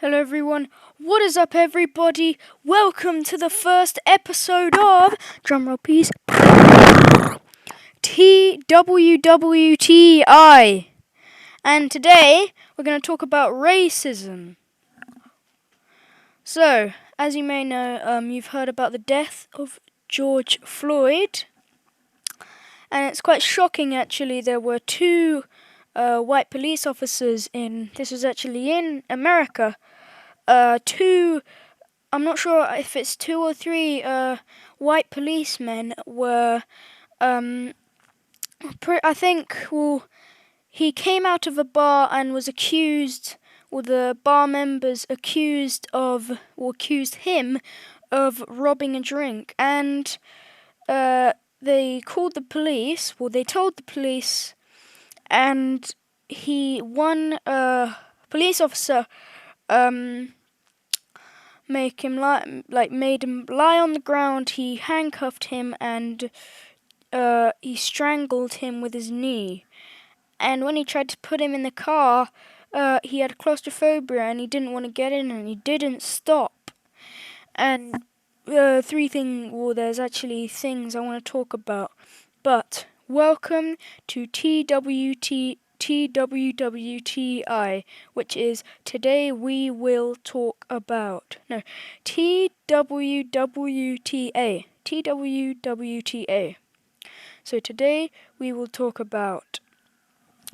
Hello everyone, what is up everybody? Welcome to the first episode of, drumroll please, TWWTI. And today we're going to talk about racism. So, as you may know, you've heard about the death of George Floyd. And it's quite shocking actually, there were two white police officers this was actually in America. I'm not sure if it's two or three white policemen were, he came out of a bar and was accused, or the bar members accused him of robbing a drink. And they called the police, they told the police, and one police officer, made him lie on the ground. He handcuffed him and he strangled him with his knee. And when he tried to put him in the car, he had claustrophobia and he didn't want to get in and he didn't stop. And there's actually things I want to talk about. But welcome to TWWTI, which is Today We Will Talk About. No, TWWTA. TWWTA. So today we will talk about.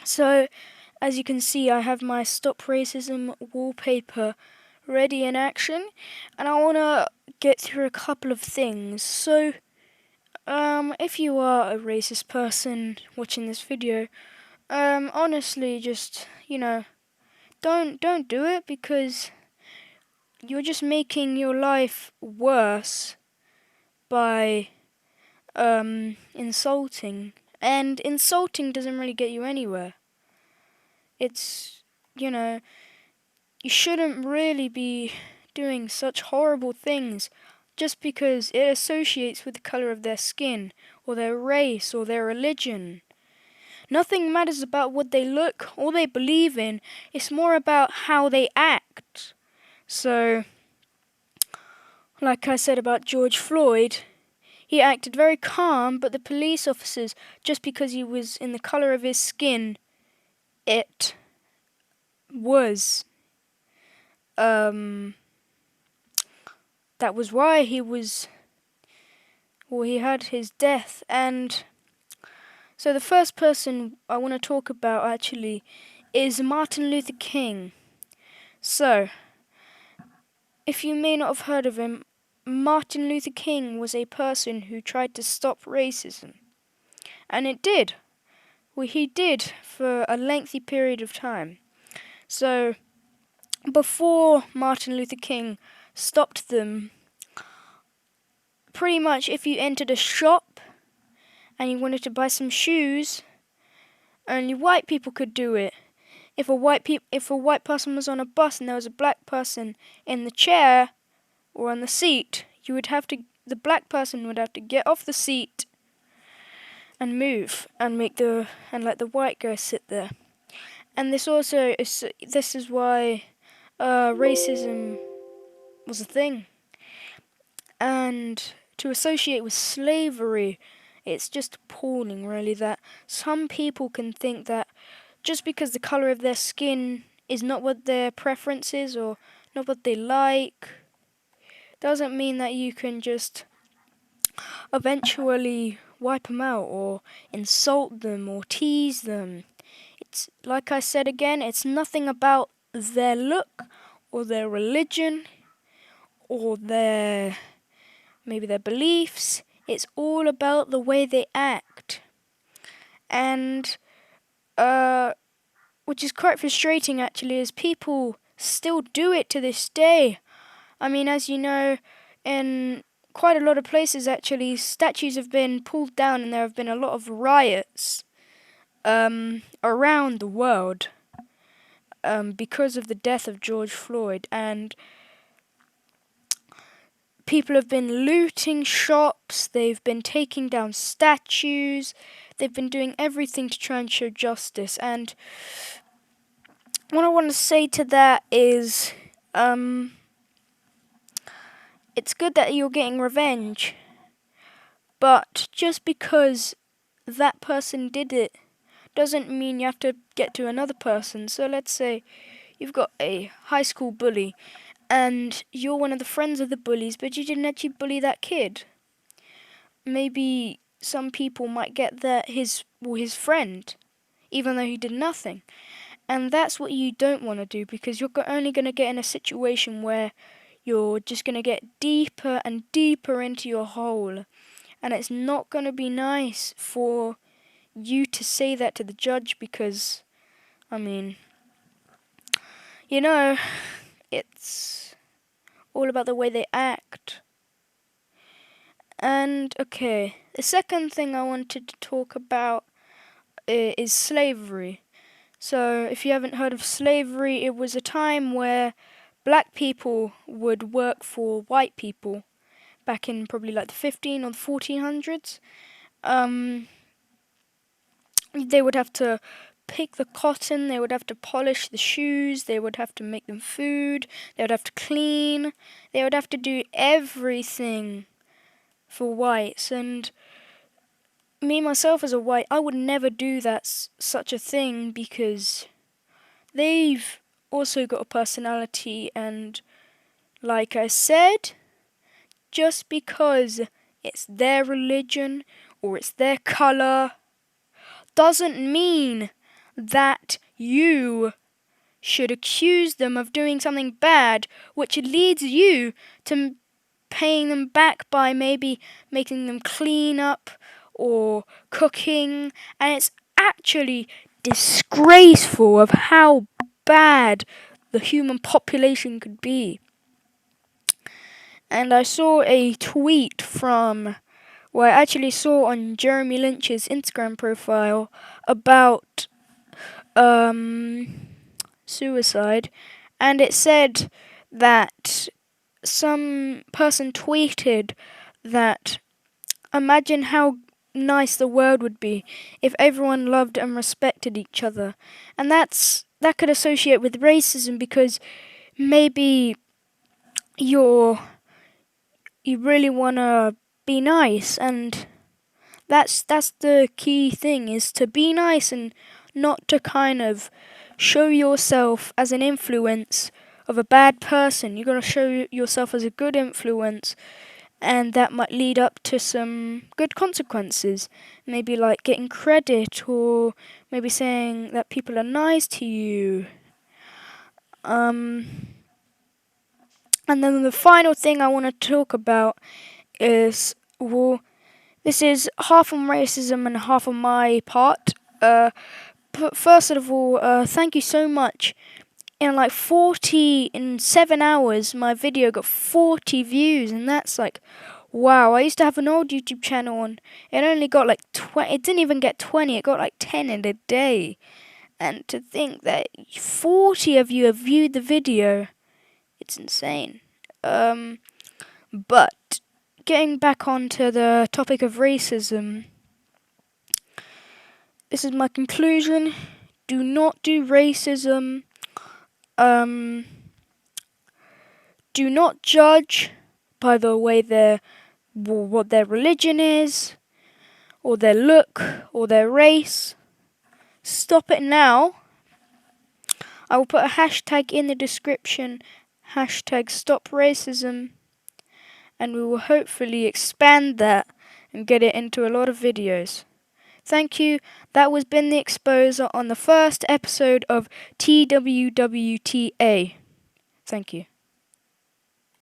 So, as you can see, I have my Stop Racism wallpaper ready in action, and I want to get through a couple of things. So, if you are a racist person watching this video, honestly, just, don't do it, because you're just making your life worse by insulting. And insulting doesn't really get you anywhere. It's, you shouldn't really be doing such horrible things just because it associates with the color of their skin, or their race, or their religion. Nothing matters about what they look or they believe in. It's more about how they act. So, like I said about George Floyd, he acted very calm, but the police officers, just because he was in the color of his skin, that was why he had his death. And so the first person I want to talk about actually is Martin Luther King. So, if you may not have heard of him, Martin Luther King was a person who tried to stop racism. And it did. Well, he did for a lengthy period of time. So, before Martin Luther King stopped them, pretty much if you entered a shop and you wanted to buy some shoes, only white people could do it. If a white person was on a bus and there was a black person in the chair or on the seat, the black person would have to get off the seat and move and let the white guy sit there. And this is why racism was a thing. And to associate with slavery, it's just appalling, really, that some people can think that just because the colour of their skin is not what their preference is or not what they like, doesn't mean that you can just eventually wipe them out or insult them or tease them. It's, like I said again, it's nothing about their look or their religion or maybe their beliefs. It's all about the way they act. And which is quite frustrating actually, as people still do it to this day. I mean, as you know, in quite a lot of places actually, statues have been pulled down and there have been a lot of riots around the world because of the death of George Floyd. And people have been looting shops, they've been taking down statues, they've been doing everything to try and show justice. And what I want to say to that is, it's good that you're getting revenge, but just because that person did it doesn't mean you have to get to another person. So let's say you've got a high school bully and you're one of the friends of the bullies, but you didn't actually bully that kid. Maybe some people might get that his friend, even though he did nothing. And that's what you don't want to do, because you're only going to get in a situation where you're just going to get deeper and deeper into your hole. And it's not going to be nice for you to say that to the judge, because, I mean, it's all about the way they act. And, okay, the second thing I wanted to talk about is slavery. So, if you haven't heard of slavery, it was a time where black people would work for white people back in probably like the 15 or the 1400s. They would have to pick the cotton, they would have to polish the shoes, they would have to make them food, they would have to clean, they would have to do everything for whites. And me myself as a white, I would never do that such a thing, because they've also got a personality, and like I said, just because it's their religion or it's their colour doesn't mean that you should accuse them of doing something bad, which leads you to paying them back by maybe making them clean up or cooking. And it's actually disgraceful of how bad the human population could be. And I saw a tweet I actually saw on Jeremy Lynch's Instagram profile about suicide, and it said that some person tweeted that imagine how nice the world would be if everyone loved and respected each other. And that could associate with racism, because maybe you really want to be nice, and that's the key thing, is to be nice and not to kind of show yourself as an influence of a bad person. You're going to show yourself as a good influence, and that might lead up to some good consequences. Maybe like getting credit, or maybe saying that people are nice to you. And then the final thing I want to talk about is, this is half on racism and half on my part. But first of all, thank you so much. In 7 hours, my video got 40 views, and that's like, wow. I used to have an old YouTube channel, and it only got like 20. It didn't even get 20. It got like 10 in a day. And to think that 40 of you have viewed the video, it's insane. But getting back onto the topic of racism, this is my conclusion. Do not do racism. Do not judge by the way what their religion is, or their look, or their race. Stop it now. I will put a hashtag in the description, #StopRacism, and we will hopefully expand that and get it into a lot of videos. Thank you. That was been the exposer on the first episode of TWWTA. Thank you.